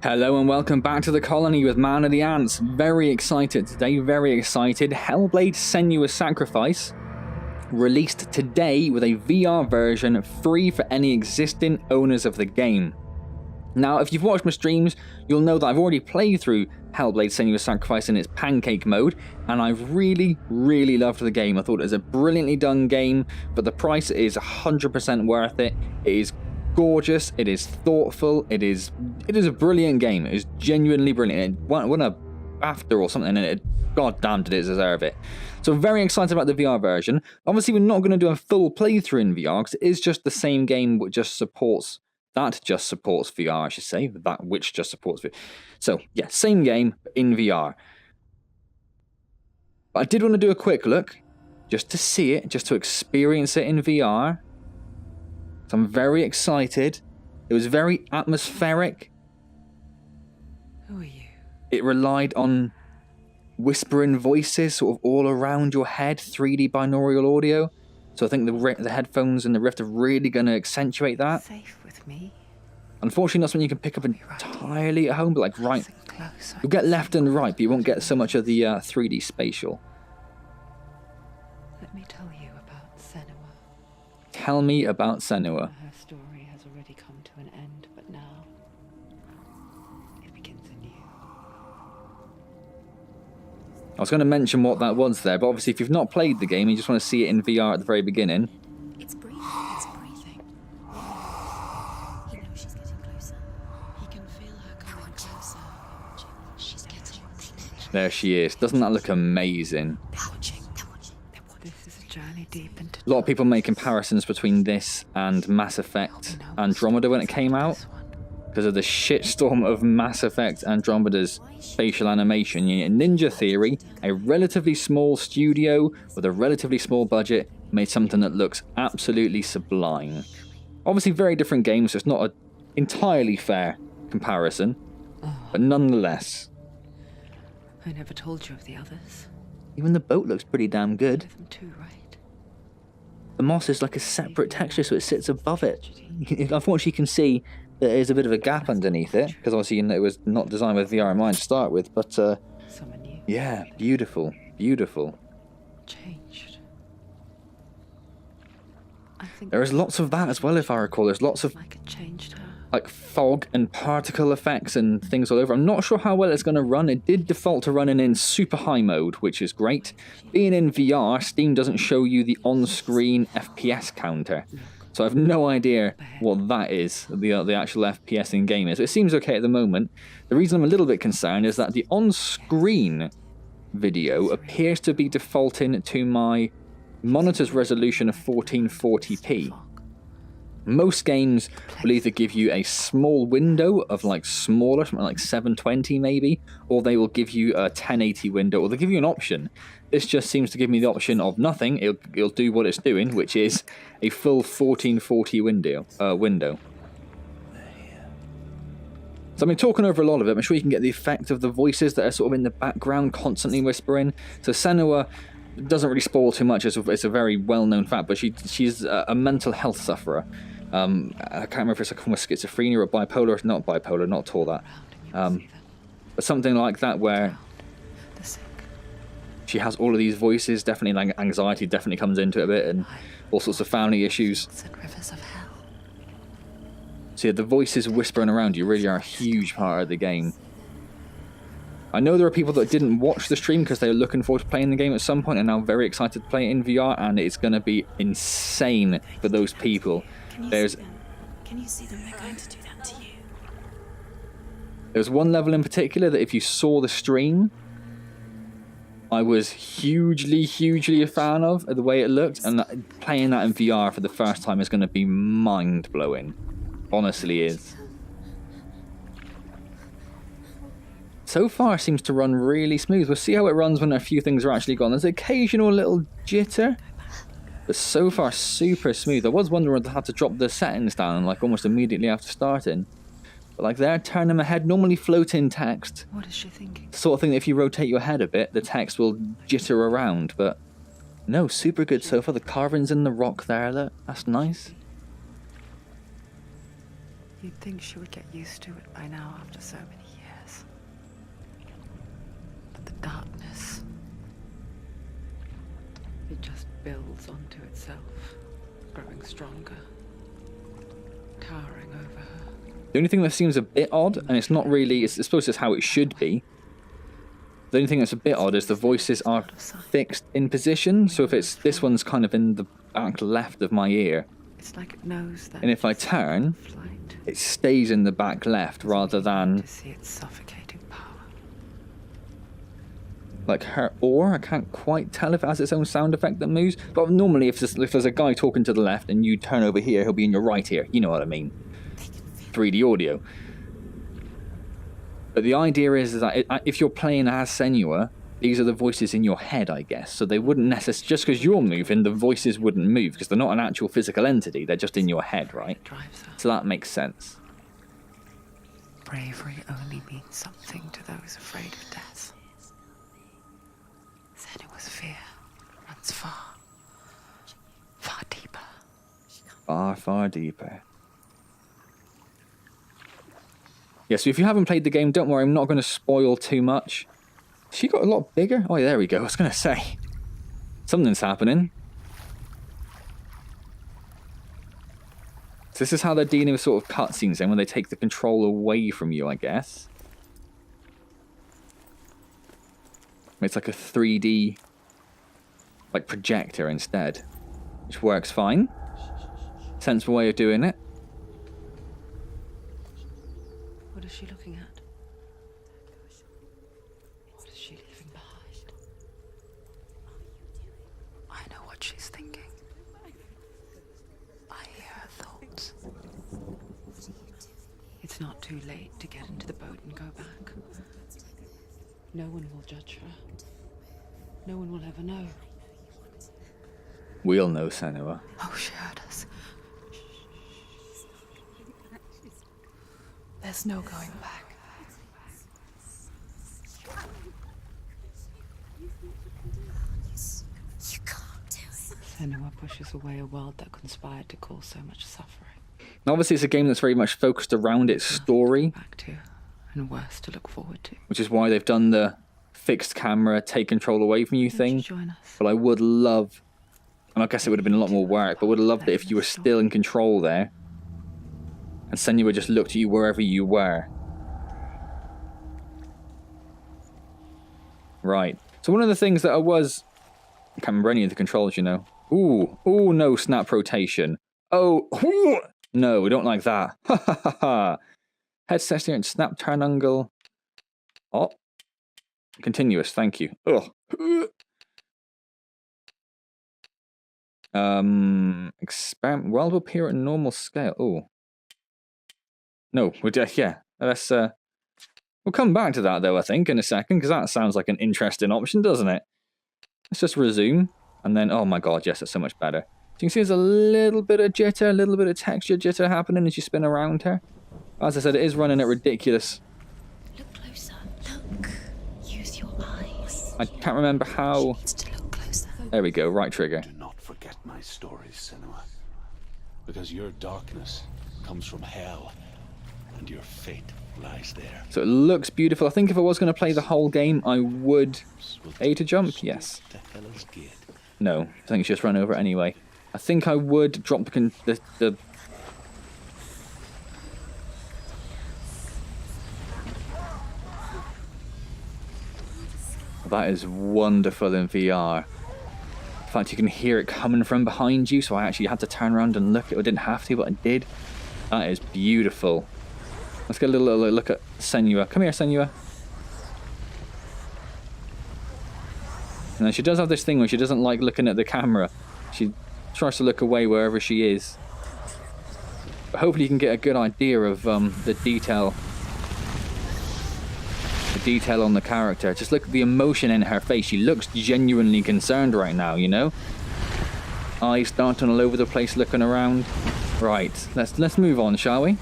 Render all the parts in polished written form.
Hello and welcome back to the colony with Man of the Antz. Very excited today, very excited. Hellblade Senua Sacrifice released today with a VR version free for any existing owners of the game. Now, if you've watched my streams, you'll know that I've already played through Hellblade Senua Sacrifice in its pancake mode, and I've really loved the game. I thought it was a brilliantly done game, but the price is 100% worth it. It is gorgeous, it is thoughtful, it is a brilliant game. It is genuinely brilliant. It won a BAFTA or something, and god damn did it deserve it. So I'm very excited about the VR version. Obviously we're not going to do a full playthrough in VR, because it is just the same game which just supports VR, I should say. That which just supports VR. So yeah, same game in VR. But I did want to do a quick look, just to see it, just to experience it in VR. So I'm very excited. It was very atmospheric. Who are you? It relied on whispering voices sort of all around your head, 3D binaural audio. So I think the headphones and the Rift are really going to accentuate that. Safe with me. Unfortunately, not something you can pick up entirely at home, but like right, you'll get left and right, but you won't get so much of the 3D spatial. Let me tell you about Senua. Tell me about Senua. Her story has already come to an end, but now it begins anew. I was going to mention what that was there, but obviously if you've not played the game and you just want to see it in VR at the very beginning. It's breathing. It's breathing. He knows she's getting closer. He can feel her coming closer. She's getting closer. There she is. Doesn't that look amazing? They're watching. They're watching. They're watching. This is a journey deep into... A lot of people make comparisons between this and Mass Effect Andromeda when it came out, because of the shitstorm of Mass Effect Andromeda's facial animation. Ninja Theory, a relatively small studio with a relatively small budget, made something that looks absolutely sublime. Obviously very different games, so it's not an entirely fair comparison, but nonetheless. I never told you of the others. Even the boat looks pretty damn good. Them too, right? The moss is like a separate texture, so it sits above it. Unfortunately, you can see that there's a bit of a gap underneath it, because obviously it was not designed with VR in mind to start with, but Someone new. yeah, beautiful, beautiful. Changed. I think There is lots of that as well, if I recall. There's lots of like it changed her. like fog and particle effects and things all over. I'm not sure how well it's going to run. It did default to running in super high mode, which is great. Being in VR, Steam doesn't show you the on-screen FPS counter. So I have no idea what that is, the actual FPS in game is. It seems okay at the moment. The reason I'm a little bit concerned is that the on-screen video appears to be defaulting to my monitor's resolution of 1440p. Most games will either give you a small window of like smaller, something like 720 maybe, or they will give you a 1080 window, or they'll give you an option. This just seems to give me the option of nothing. It'll do what it's doing, which is a full 1440 window. So I've been talking over a lot of it. I'm sure you can get the effect of the voices that are sort of in the background constantly whispering. So Senua doesn't really spoil too much. It's a very well-known fact, but she's a mental health sufferer. I can't remember if it's a form of schizophrenia or bipolar. Not bipolar, not at all that. But something like that, where The sick. she has all of these voices. Definitely, like anxiety definitely comes into it a bit, and all sorts of family issues. And rivers of hell. So yeah, the voices whispering around you really are a huge part of the game. I know there are people that didn't watch the stream because they were looking forward to playing the game at some point and now very excited to play it in VR, and it's going to be insane for those people. There's Can you see them? They're going to do that to you. There's one level in particular that if you saw the stream, I was hugely a fan of the way it looked, and playing that in VR for the first time is going to be mind-blowing. Honestly is. So far seems to run really smooth. We'll see how it runs when a few things are actually gone. There's an occasional little jitter, but so far super smooth. I was wondering whether I had to drop the settings down like almost immediately after starting. But like there, turn them ahead, normally floating text. What is she thinking? The sort of thing that if you rotate your head a bit, the text will jitter around, but no, super good so far. The carvings in the rock there, look, that's nice. You'd think she would get used to it by now after so many years. But the darkness, it just builds onto itself, growing stronger, towering over her. The only thing that seems a bit odd, and it's not really, it's supposed to be how it should be. The only thing that's a bit odd is the voices are fixed in position. So if it's, this one's kind of in the back left of my ear. It's like it knows that. And if I turn, flight, it stays in the back left rather than to see its suffocating power. like her oar. I can't quite tell if it has its own sound effect that moves. But normally if there's a guy talking to the left and you turn over here, he'll be in your right ear. You know what I mean. 3D audio. But the idea is that if you're playing as Senua, these are the voices in your head, I guess. So they wouldn't necessarily, just because you're moving, the voices wouldn't move, because they're not an actual physical entity, they're just in your head, right? So that makes sense. Bravery only means something to those afraid of death. Senua's fear runs far, far deeper. Far, far deeper. Yeah, so if you haven't played the game, don't worry, I'm not going to spoil too much. She got a lot bigger. Oh, yeah, there we go. I was going to say. Something's happening. So this is how they're dealing with sort of cutscenes then, when they take the control away from you, I guess. It's like a 3D like projector instead, which works fine. Sensible way of doing it. What is she looking at? What is she leaving behind? I know what she's thinking. I hear her thoughts. It's not too late to get into the boat and go back. No one will judge her. No one will ever know. We'll know, Senua. Oh, she heard us. There's no going back. You can't do it. Senua pushes away a world that conspired to cause so much suffering. Now, obviously, it's a game that's very much focused around its story, Back to, and worse to look forward to. which is why they've done the fixed camera, take control away from you Won't thing. you join us? But I would love, and I guess it would have been a lot more work, but would have loved it if you were still in control there, and Senua just looked at you wherever you were. Right. So one of the things that I can't remember any of the controls, you know. Ooh, no, snap rotation. Oh, ooh, no, we don't like that. Ha ha ha ha. Head session and snap turn angle. Oh. Continuous, thank you. Ugh. Experiment. World will appear at normal scale. Oh. No, yeah. Let's we'll come back to that though, I think, in a second, because that sounds like an interesting option, doesn't it? Let's just resume, and then, oh my god, yes, that's so much better. So you can see there's a little bit of jitter, a little bit of texture jitter happening as you spin around her. As I said, it is running at ridiculous. Look closer. Look. Use your eyes. I can't remember how. Needs to look closer. There we go, right trigger. Do not forget my stories, Senua. Because your darkness comes from hell, and your fate lies there. So it looks beautiful. I think if I was going to play the whole game, I would... A to jump? Yes. To Hell's Gate. No, I think it's just run over it anyway. I think I would drop the That is wonderful in VR. In fact, you can hear it coming from behind you, so I actually had to turn around and look. I didn't have to, but I did. That is beautiful. Let's get a little look at Senua. Come here, Senua. And she does have this thing where she doesn't like looking at the camera. She tries to look away wherever she is. But hopefully you can get a good idea of the detail. The detail on the character. Just look at the emotion in her face. She looks genuinely concerned right now, you know? Eyes darting all over the place, looking around. Right, let's move on, shall we?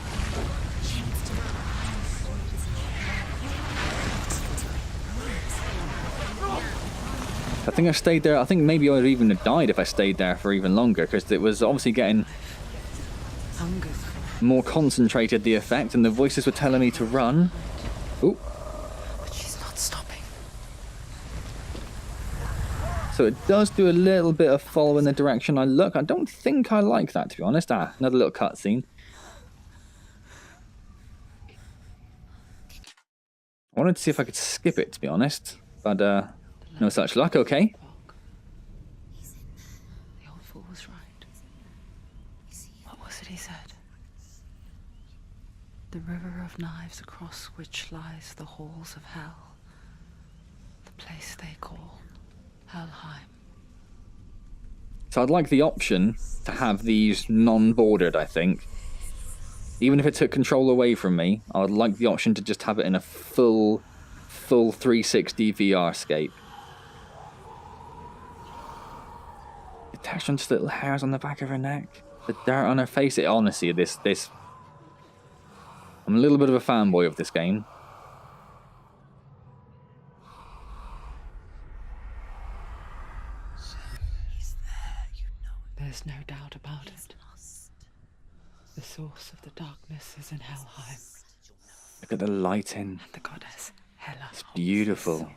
I think I stayed there. I think maybe I would even have died if I stayed there for even longer, because it was obviously getting... Hunger more concentrated the effect, and the voices were telling me to run. Ooh. But she's not stopping. So it does do a little bit of follow in the direction I look. I don't think I like that, to be honest. Ah, another little cutscene. I wanted to see if I could skip it, to be honest. But, no such luck, okay. The old fool was right. What was it he said? The river of knives across which lies the halls of hell. The place they call Helheim. So I'd like the option to have these non-bordered, I think. Even if it took control away from me, I would like the option to just have it in a full 360 VR scape. The texture on just little hairs on the back of her neck. The dirt on her face. Honestly, this... I'm a little bit of a fanboy of this game. There's no doubt about it. The source of the darkness is in Helheim. Look at the lighting. And the goddess Hela. It's beautiful.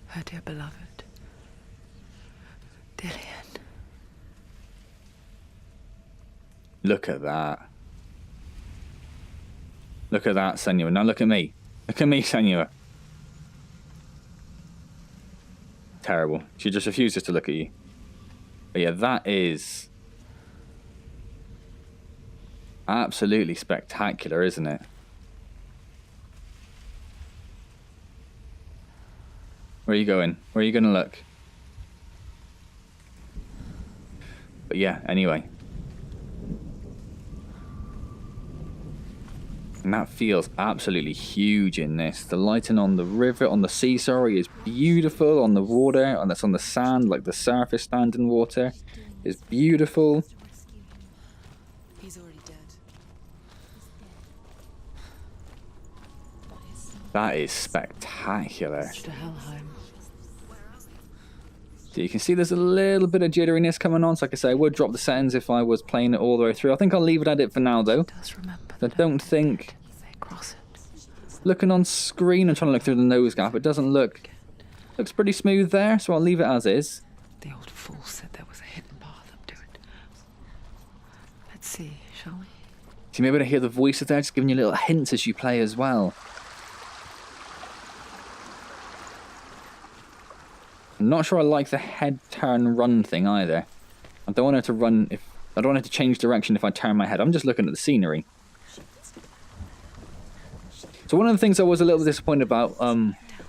Her dear beloved, Dillian. Look at that. Look at that, Senua. Now look at me. Look at me, Senua. Terrible. She just refuses to look at you. But yeah, that is absolutely spectacular, isn't it? Where are you going? Where are you going to look? But yeah, anyway. And that feels absolutely huge in this. The lighting on the river, on the sea, sorry, is beautiful. On the water, and that's on the sand, like the surface standing water, is beautiful. He's already dead. That is spectacular. To Helheim. So you can see there's a little bit of jitteriness coming on. So like I say, I would drop the settings if I was playing it all the way through. I think I'll leave it at it for now, though. Does remember I don't think... they cross it. Looking on screen, I'm trying to look through the nose gap. It doesn't look... Looks pretty smooth there, so I'll leave it as is. The old fool said there was a hidden path up to it. Let's see, shall we? So you may be able to hear the voices there, just giving you little hints as you play as well. I'm not sure I like the head turn run thing either. I don't want her to run if... I don't want her to change direction if I turn my head. I'm just looking at the scenery. So one of the things I was a little bit disappointed about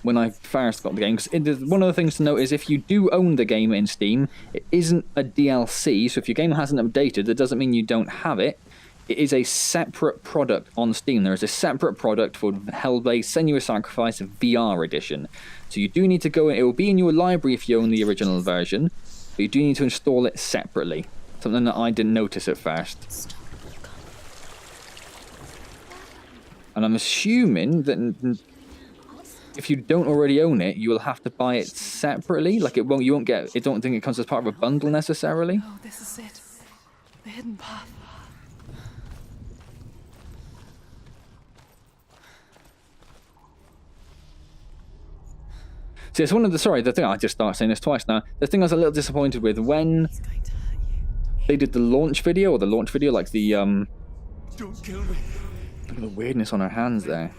when I first got the game, because one of the things to note is if you do own the game in Steam, it isn't a DLC, so if your game hasn't updated, that doesn't mean you don't have it. It is a separate product on Steam. There is a separate product for Hellblade Senua Sacrifice VR Edition. So you do need to go in, it will be in your library if you own the original version, but you do need to install it separately. Something that I didn't notice at first. And I'm assuming that if you don't already own it, you will have to buy it separately. Like you won't get, I don't think it comes as part of a bundle necessarily. Oh, this is it. The hidden path. See, it's one of the, sorry, the thing, I just started saying this twice now. The thing I was a little disappointed with when they did the launch video, like the, Don't kill me. look at the weirdness on her hands there.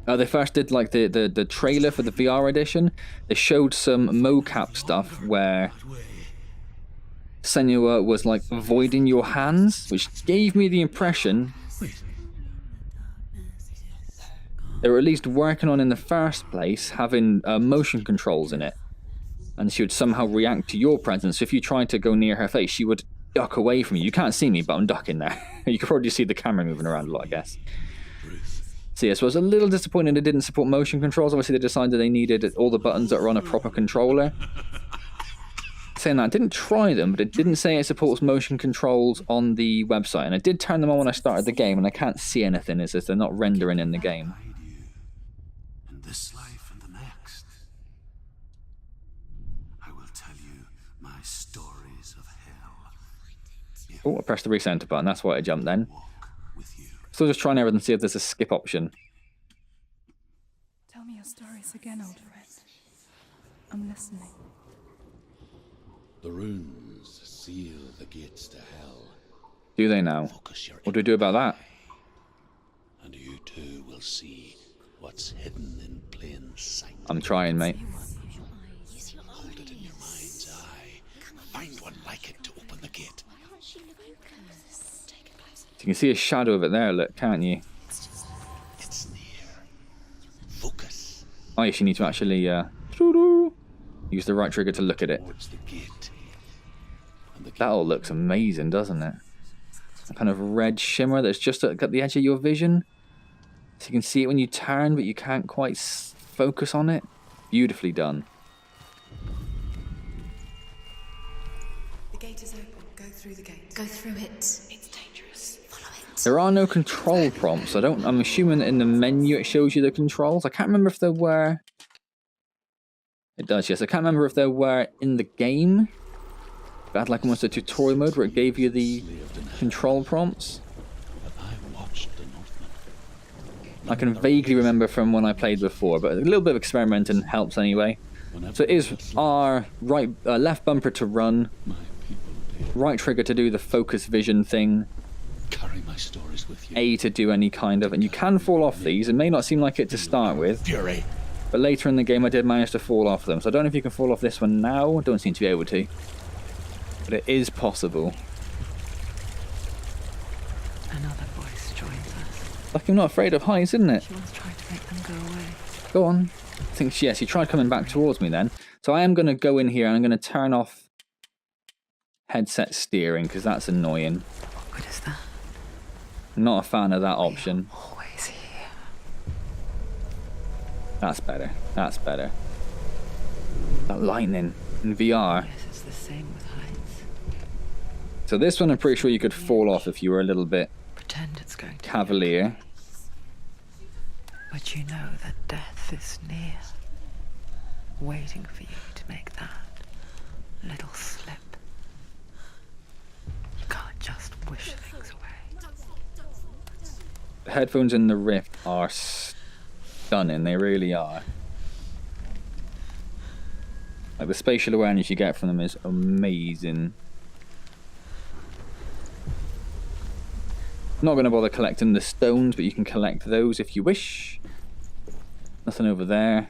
They first did like the trailer for the VR edition. They showed some mocap stuff where Senua was like avoiding your hands, which gave me the impression they were at least working on in the first place having motion controls in it, and she would somehow react to your presence. If you tried to go near her face, she would duck away from you. You can't see me, but I'm ducking there. You could probably see the camera moving around a lot, I guess. So yeah, so I was a little disappointed it didn't support motion controls. Obviously they decided they needed all the buttons that are on a proper controller. Saying that, I didn't try them, but it didn't say it supports motion controls on the website, and I did turn them on when I started the game, and I can't see anything as if they're not rendering in the game. In this life and the next. stories of hell. Oh, I pressed the recenter button. That's why I jumped then. Walk with you. Still just trying everything to see if there's a skip option. Tell me your stories again, old friend. I'm listening. The runes seal the gates to hell. Do they now? Focus your What do we do about that? and you too will see what's hidden in plain sight. I'm trying, mate. Hold it in your mind's eye. Find one like it to open the gate. You can see a shadow of it there, look, can't you? It's near. Focus Oh, yes, you need to actually use the right trigger to look at it. towards the gate. And the gate That all looks amazing, doesn't it? A kind of red shimmer that's just at the edge of your vision. So you can see it when you turn, but you can't quite focus on it. Beautifully done. The gate is open. Go through the gate. Go through it. It's dangerous. Follow it. There are no control prompts. I'm assuming that in the menu it shows you the controls. I can't remember if there were. It does, yes. I can't remember if there were in the game. It had like almost a tutorial mode where it gave you the control prompts. but I watched the Northmen. I can vaguely remember from when I played before, but a little bit of experimenting helps anyway. So it is our left bumper to run, My people did. right trigger to do the focus vision thing, Carry my stories with you. A to do any kind of, and you can fall off these. It may not seem like it to start with, Fury. but later in the game I did manage to fall off them. So I don't know if you can fall off this one now. I don't seem to be able to, but it is possible. Another voice joins us. Like I'm not afraid of heights, isn't it? She once tried to make them go away. Go on. I think yes, he tried coming back towards me then. So I am going to go in here and I'm going to turn off headset steering because that's annoying. What good is that? Not a fan of that option. Always here. That's better. That's better. That lightning in VR. Yes, it's the same with heights. So this one I'm pretty sure you could fall off if you were a little bit Pretend it's going to. cavalier. But you know that death is near, waiting for you to make that little slip. You can't just wish things away. The headphones in the Rift are stunning. They really are. Like the spatial awareness you get from them is amazing. Not going to bother collecting the stones, but you can collect those if you wish. Nothing over there.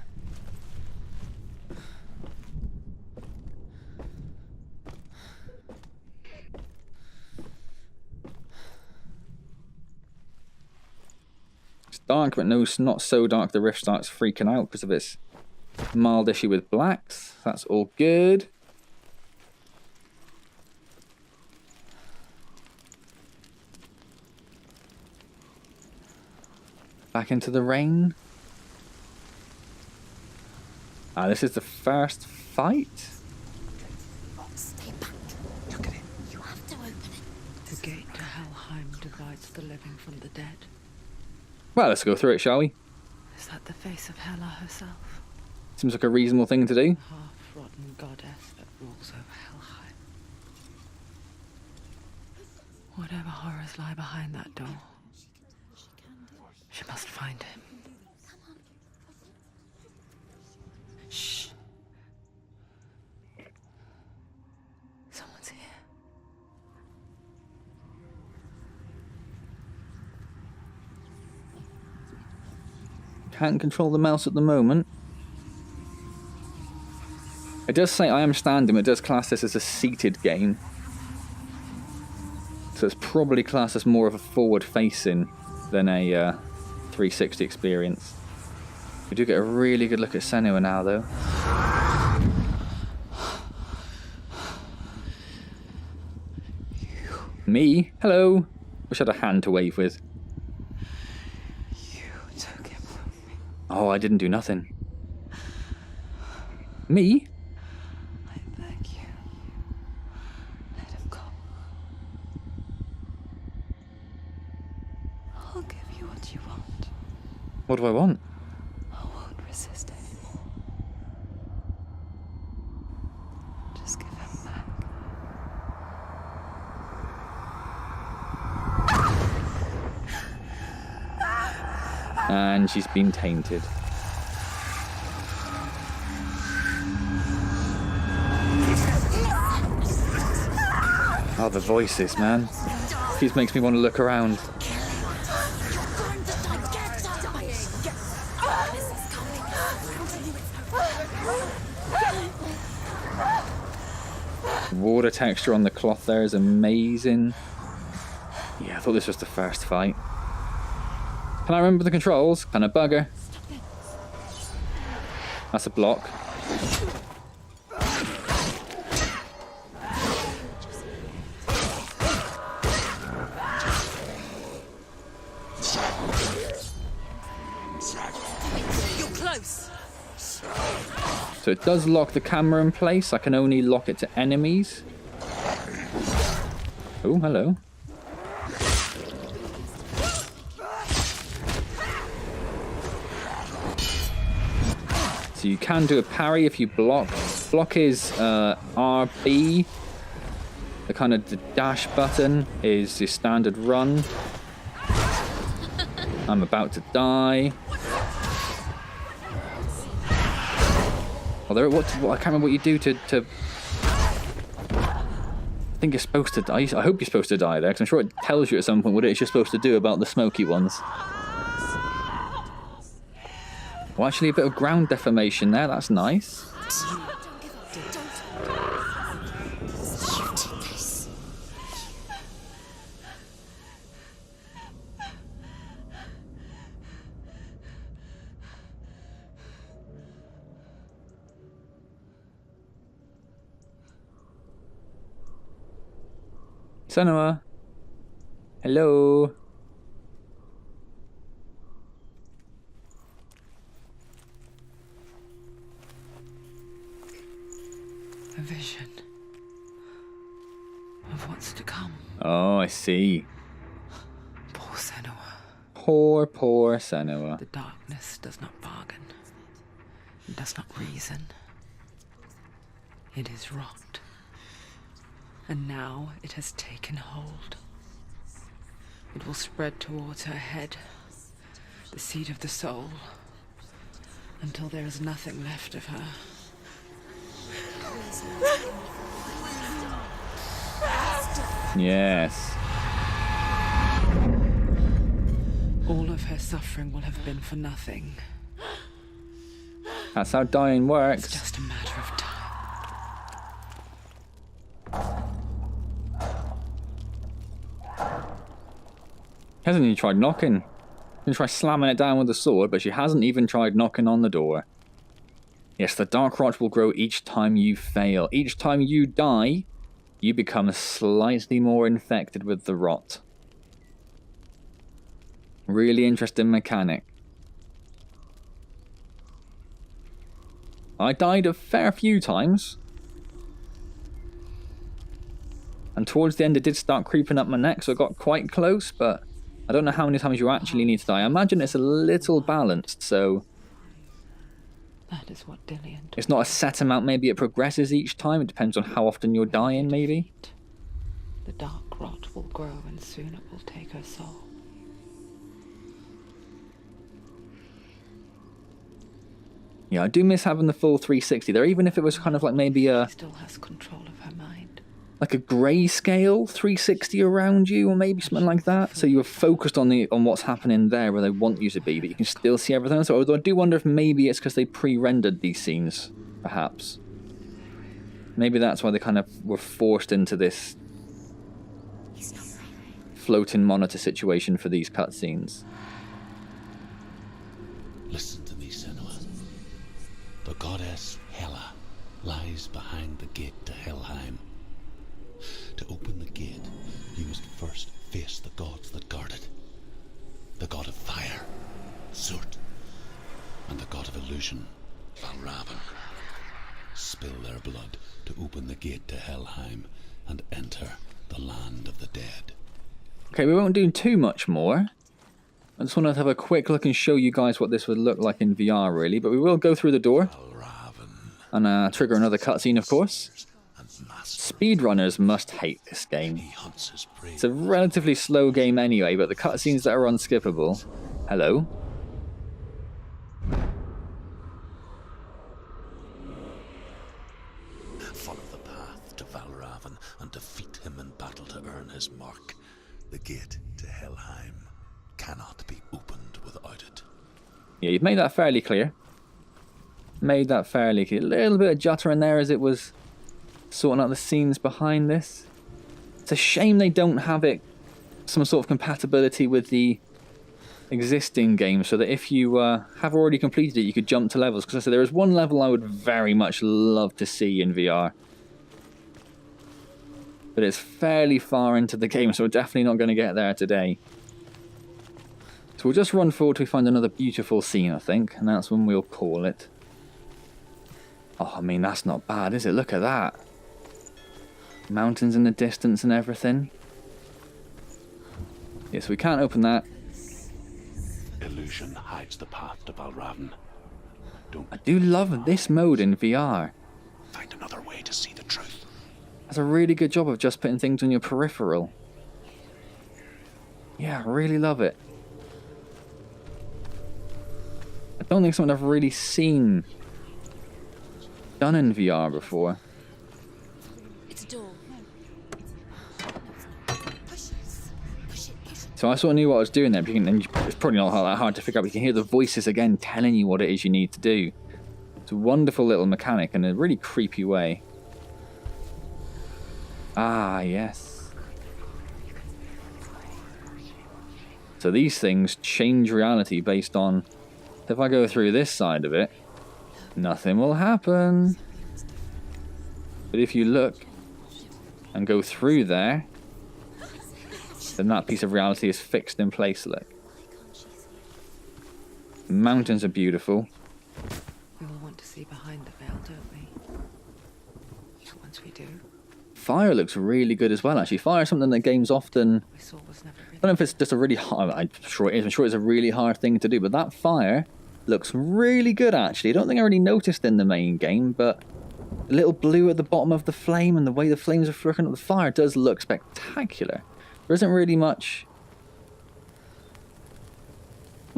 It's dark, but no, it's not so dark the Rift starts freaking out because of its mild issue with blacks. That's all good. Back into the rain. Ah, this is the first fight? Stay back. Look at it. You have to open it. The gate to Helheim divides the living from the dead. Well, let's go through it, shall we? Is that the face of Hela herself? Seems like a reasonable thing to do. Half-rotten goddess that rules over Helheim. Whatever horrors lie behind that door, she must find him. Shh. Someone's here. Can't control the mouse at the moment. It does say I am standing, but it does class this as a seated game. So it's probably classed as more of a forward-facing than a 360 experience. We do get a really good look at Senua now, though. Me? Hello. Wish I had a hand to wave with. You took him from me. Oh, I didn't do nothing. Me? I beg you. Let him go. I'll give you what you want. What do I want? I won't resist anymore. Just give him back. And she's been tainted. Oh, the voices, man. This makes me want to look around. Water texture on the cloth there is amazing. Yeah, I thought this was the first fight. Can I remember the controls? Kind of bugger. That's a block. You're close. So it does lock the camera in place. I can only lock it to enemies. Oh, hello. So you can do a parry if you block. Block is RB. The kind of the dash button is your standard run. I'm about to die. Although, I can't remember what you do to... I think you're supposed to die. I hope you're supposed to die there, because I'm sure it tells you at some point what it's you're supposed to do about the smoky ones. Well, actually, a bit of ground deformation there. That's nice. Senua. Hello. A vision of what's to come. Oh, I see. Poor Senua. Poor Senua. The darkness does not bargain. It does not reason. It is rot. And now it has taken hold. It will spread towards her head, the seat of the soul, until there is nothing left of her. Yes. All of her suffering will have been for nothing. That's how dying works. It's just a matter of time. She hasn't even tried knocking. She can try slamming it down with the sword, but she hasn't even tried knocking on the door. Yes, the dark rot will grow each time you fail. Each time you die, you become slightly more infected with the rot. Really interesting mechanic. I died a fair few times. And towards the end it did start creeping up my neck, so it got quite close, but I don't know how many times you actually need to die. I imagine it's a little balanced, so... That is what Dillian It's not a set amount, maybe it progresses each time. It depends on how often you're dying, maybe. The dark rot will grow and soon it will take her soul. Yeah, I do miss having the full 360 there, even if it was kind of like maybe a... She still has control of her mind. like a grayscale 360 around you, or maybe something like that. So you were focused on what's happening there where they want you to be, but you can still see everything else. Although I do wonder if maybe it's because they pre-rendered these scenes, perhaps. Maybe that's why they kind of were forced into this floating monitor situation for these cutscenes. Listen to me, Senua. The goddess Hela lies behind the gate to Helheim. To open the gate, you must first face the gods that guard it. The god of fire, Surt, and the god of illusion, Valravan. Spill their blood to open the gate to Helheim and enter the land of the dead. Okay, we won't do too much more. I just want to have a quick look and show you guys what this would look like in VR, really. But we will go through the door and trigger another cutscene, of course. Speedrunners must hate this game. It's a relatively slow game anyway, but the cutscenes that are unskippable... Hello? Raven and defeat him in battle to earn his mark. The gate to Helheim cannot be opened without it. Yeah, you've made that fairly clear. Made that fairly clear. A little bit of jutter in there as it was sorting out the scenes behind this. It's a shame they don't have it some sort of compatibility with the existing game, so that if you have already completed it, you could jump to levels. Because I said there is one level I would very much love to see in VR, but it's fairly far into the game, so we're definitely not going to get there today. So we'll just run forward till we find another beautiful scene, I think, and that's when we'll call it. Oh, I mean, that's not bad, is it? Look at that. Mountains in the distance and everything. Yes, we can't open that. Illusion hides the path to Valravn. I do love this mode in VR. Find another way to see the truth. That's a really good job of just putting things on your peripheral. Yeah, I really love it. I don't think it's something I've really seen done in VR before. It's a door. Push it. Push it. So I sort of knew what I was doing there, but it's probably not that hard to figure out. You can hear the voices again telling you what it is you need to do. It's a wonderful little mechanic in a really creepy way. Ah, yes. So these things change reality based on... If I go through this side of it, nothing will happen. But if you look and go through there, then that piece of reality is fixed in place, look. The mountains are beautiful. We will want to see behind the veil, don't we? Once we do. Fire looks really good as well, actually. Fire is something that games often... We saw was never really... I don't know if it's just a really hard... I'm sure it is. I'm sure it's a really hard thing to do, but that fire looks really good, actually. I don't think I really noticed in the main game, but the little blue at the bottom of the flame and the way the flames are flickering up the fire does look spectacular. There isn't really much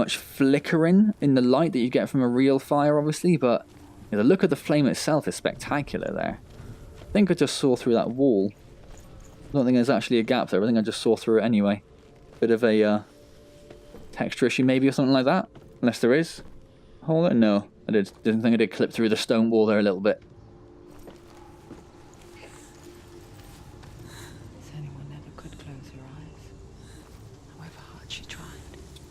flickering in the light that you get from a real fire, obviously, but the look of the flame itself is spectacular there. I think I just saw through that wall. I don't think there's actually a gap there. I think I just saw through it anyway. Bit of a texture issue maybe or something like that, unless there is. Hold it? No, I didn't think I did clip through the stone wall there a little bit. Senua never could close her eyes, however hard she tried.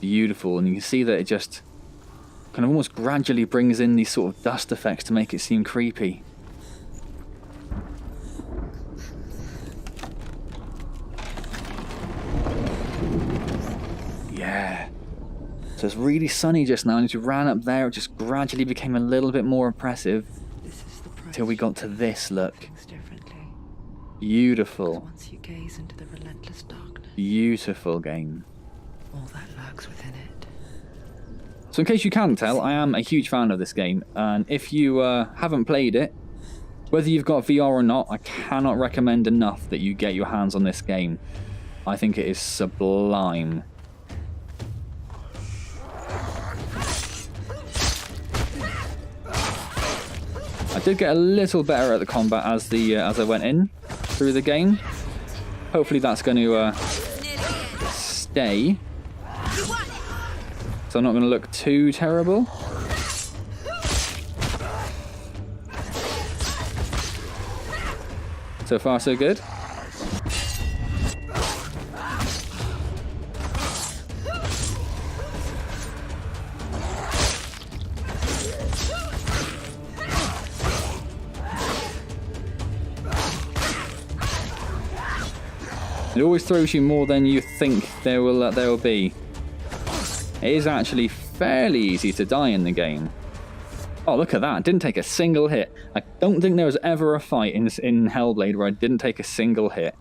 Beautiful, and you can see that it just kind of almost gradually brings in these sort of dust effects to make it seem creepy. Yeah. So it's really sunny just now, and as you ran up there, it just gradually became a little bit more oppressive This is the price till we got to this look. things differently. Beautiful. Once you gaze into the relentless darkness, Beautiful game. all that lurks within it. So in case you can't tell, I am a huge fan of this game, and if you haven't played it, whether you've got VR or not, I cannot recommend enough that you get your hands on this game. I think it is sublime. I did get a little better at the combat as I went in through the game. Hopefully that's going to stay. So I'm not going to look too terrible. So far, so good. It always throws you more than you think there will be. It is actually fairly easy to die in the game. Oh, look at that. Didn't take a single hit. I don't think there was ever a fight in Hellblade where I didn't take a single hit.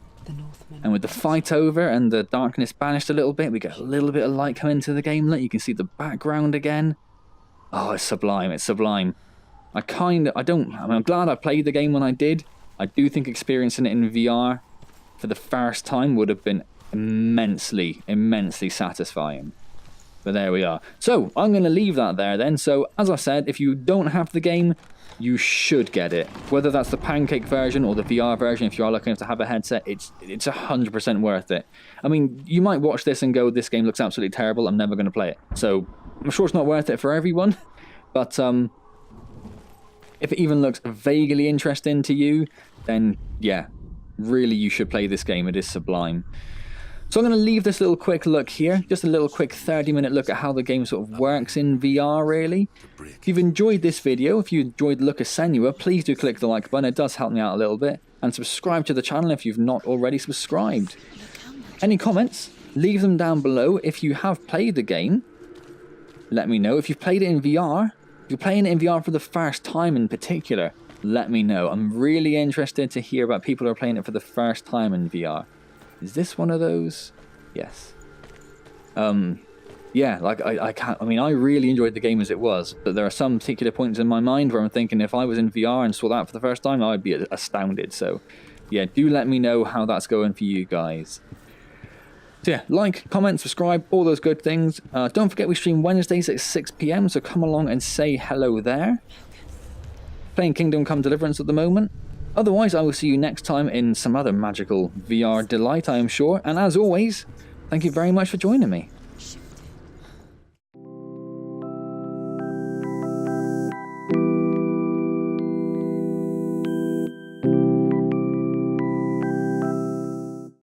And with the fight over and the darkness banished a little bit, we get a little bit of light come into the game. Look, you can see the background again. Oh, it's sublime. It's sublime. I'm glad I played the game when I did. I do think experiencing it in VR for the first time would have been immensely, immensely satisfying. But there we are. So I'm going to leave that there then. So as I said, if you don't have the game, you should get it. Whether that's the pancake version or the VR version, if you are lucky enough to have a headset, it's 100% worth it. I mean, you might watch this and go, this game looks absolutely terrible, I'm never going to play it. So I'm sure it's not worth it for everyone, but if it even looks vaguely interesting to you, then yeah, really you should play this game. It is sublime. So I'm going to leave this little quick look here, just a little quick 30-minute look at how the game sort of works in VR, really. If you've enjoyed this video, if you enjoyed the look of Senua, please do click the like button, it does help me out a little bit. And subscribe to the channel if you've not already subscribed. Any comments? Leave them down below. If you have played the game, let me know. If you've played it in VR, if you're playing it in VR for the first time in particular, let me know. I'm really interested to hear about people who are playing it for the first time in VR. Is this one of those? Yes. Yeah, like I mean, I really enjoyed the game as it was, but there are some particular points in my mind where I'm thinking if I was in VR and saw that for the first time, I'd be astounded. So yeah, do let me know how that's going for you guys. So yeah, like, comment, subscribe, all those good things. Don't forget we stream Wednesdays at 6 PM, so come along and say hello there. Playing Kingdom Come Deliverance at the moment. Otherwise, I will see you next time in some other magical VR delight, I am sure. And as always, thank you very much for joining me.